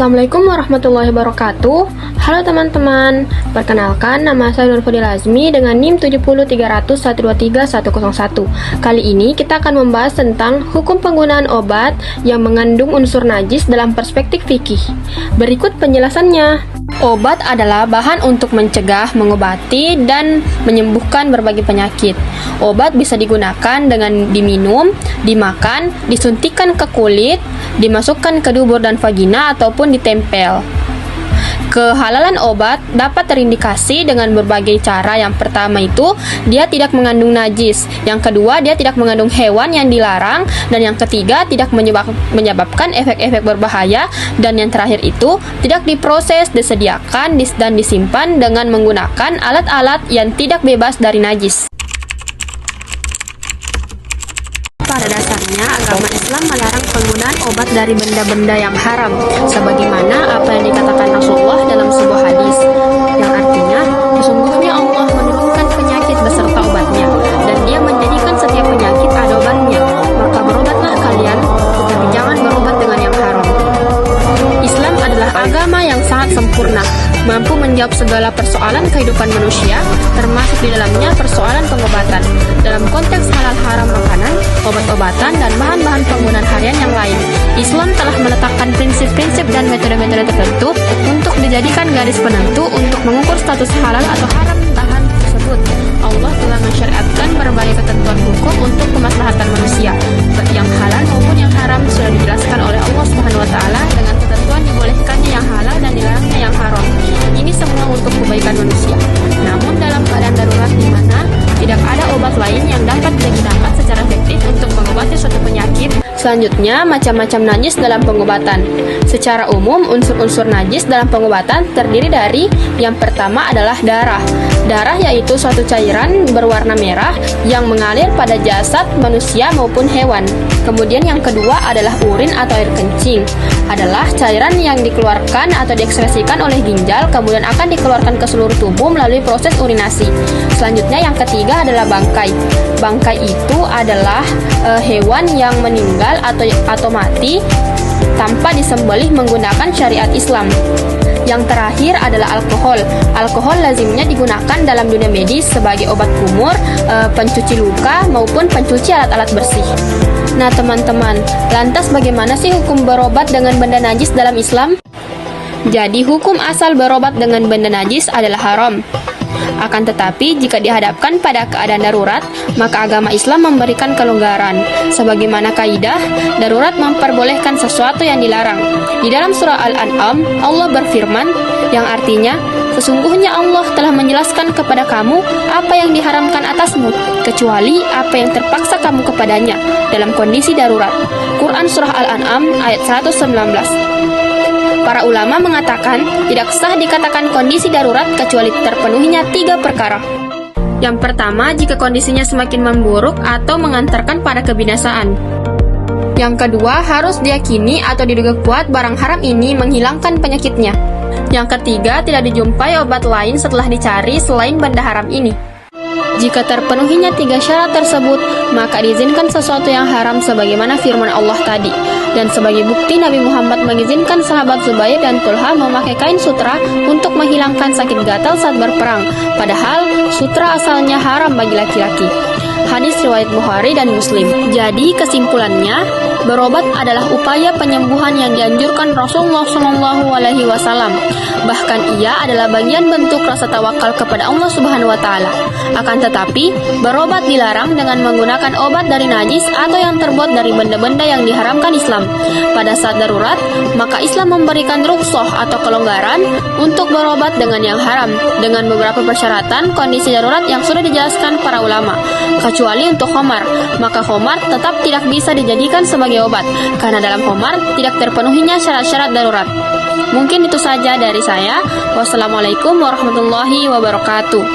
Assalamualaikum warahmatullahi wabarakatuh. Halo teman-teman, perkenalkan nama saya Nurfudil Azmi dengan NIM 70300123101. Kali ini kita akan membahas tentang hukum penggunaan obat yang mengandung unsur najis dalam perspektif fikih. Berikut penjelasannya. Obat adalah bahan untuk mencegah, mengobati, dan menyembuhkan berbagai penyakit. Obat bisa digunakan dengan diminum, dimakan, disuntikan ke kulit, dimasukkan ke dubur dan vagina, ataupun ditempel. Kehalalan obat dapat terindikasi dengan berbagai cara. Yang pertama itu, dia tidak mengandung najis. Yang kedua, dia tidak mengandung hewan yang dilarang. Dan yang ketiga, tidak menyebabkan efek-efek berbahaya. Dan yang terakhir itu, tidak diproses, disediakan, dan disimpan dengan menggunakan alat-alat yang tidak bebas dari najis. Pada dasarnya, agama Islam melarang penggunaan obat dari benda-benda yang haram, sebagaimana apa yang dikatakan Rasulullah dalam sebuah hadis, yang artinya, sesungguhnya Allah menurunkan penyakit beserta obatnya, dan Dia menjadikan setiap penyakit ada obatnya. Maka berobatlah kalian, tetapi jangan berobat dengan yang haram. Islam adalah agama yang sangat sempurna, mampu menjawab segala persoalan kehidupan manusia, termasuk di dalamnya persoalan pengobatan. Dalam konteks halal haram makanan, obat-obatan, dan bahan-bahan penggunaan harian yang lain, Islam telah meletakkan prinsip-prinsip dan metode-metode tertentu untuk dijadikan garis penentu untuk mengukur status halal atau haram bahan tersebut. Allah telah mensyariatkan berbagai ketentuan hukum untuk kemaslahatan manusia. Yang halal maupun yang haram sudah dijelaskan oleh Allah Subhanahu wa taala dengan ketentuan dibolehkannya yang halal dan dilarangnya yang haram. Ini semua untuk kebaikan manusia. Namun dalam keadaan darurat di mana tidak ada obat lain yang dapat digunakan secara efektif untuk mengobati suatu penyakit. Selanjutnya, macam-macam najis dalam pengobatan. Secara umum, unsur-unsur najis dalam pengobatan terdiri dari yang pertama adalah darah. Darah yaitu suatu cairan berwarna merah yang mengalir pada jasad manusia maupun hewan. Kemudian yang kedua adalah urin atau air kencing. Adalah cairan yang dikeluarkan atau diekskresikan oleh ginjal, kemudian akan dikeluarkan ke seluruh tubuh melalui proses urinasi. Selanjutnya yang ketiga adalah bangkai. Bangkai itu adalah hewan yang meninggal atau mati tanpa disembelih menggunakan syariat Islam. Yang terakhir adalah alkohol. Alkohol lazimnya digunakan dalam dunia medis sebagai obat kumur, pencuci luka, maupun pencuci alat-alat bersih. Nah teman-teman, lantas bagaimana sih hukum berobat dengan benda najis dalam Islam? Jadi hukum asal berobat dengan benda najis adalah haram. Akan tetapi, jika dihadapkan pada keadaan darurat, maka agama Islam memberikan kelonggaran. Sebagaimana kaidah, darurat memperbolehkan sesuatu yang dilarang. Di dalam surah Al-An'am, Allah berfirman, yang artinya, sesungguhnya Allah telah menjelaskan kepada kamu apa yang diharamkan atasmu, kecuali apa yang terpaksa kamu kepadanya, dalam kondisi darurat. Quran Surah Al-An'am ayat 119. Para ulama mengatakan tidak sah dikatakan kondisi darurat kecuali terpenuhinya 3 perkara. Yang pertama, jika kondisinya semakin memburuk atau mengantarkan pada kebinasaan. Yang kedua, harus diyakini atau diduga kuat barang haram ini menghilangkan penyakitnya. Yang ketiga, tidak dijumpai obat lain setelah dicari selain benda haram ini. Jika terpenuhinya 3 syarat tersebut, maka diizinkan sesuatu yang haram sebagaimana firman Allah tadi. Dan sebagai bukti, Nabi Muhammad mengizinkan sahabat Zubair dan Tulha memakai kain sutra untuk menghilangkan sakit gatal saat berperang. Padahal, sutra asalnya haram bagi laki-laki. Hadis riwayat Bukhari dan Muslim. Jadi kesimpulannya, berobat adalah upaya penyembuhan yang dianjurkan Rasulullah SAW. Bahkan ia adalah bagian bentuk rasa tawakal kepada Allah Subhanahu wa taala. Akan tetapi, berobat dilarang dengan menggunakan obat dari najis atau yang terbuat dari benda-benda yang diharamkan Islam. Pada saat darurat, maka Islam memberikan rukhsah atau kelonggaran untuk berobat dengan yang haram dengan beberapa persyaratan kondisi darurat yang sudah dijelaskan para ulama. Kecuali untuk khamar, maka khamar tetap tidak bisa dijadikan sebagai obat karena dalam khamar tidak terpenuhinya syarat-syarat darurat. Mungkin itu saja dari saya. Wassalamualaikum warahmatullahi wabarakatuh.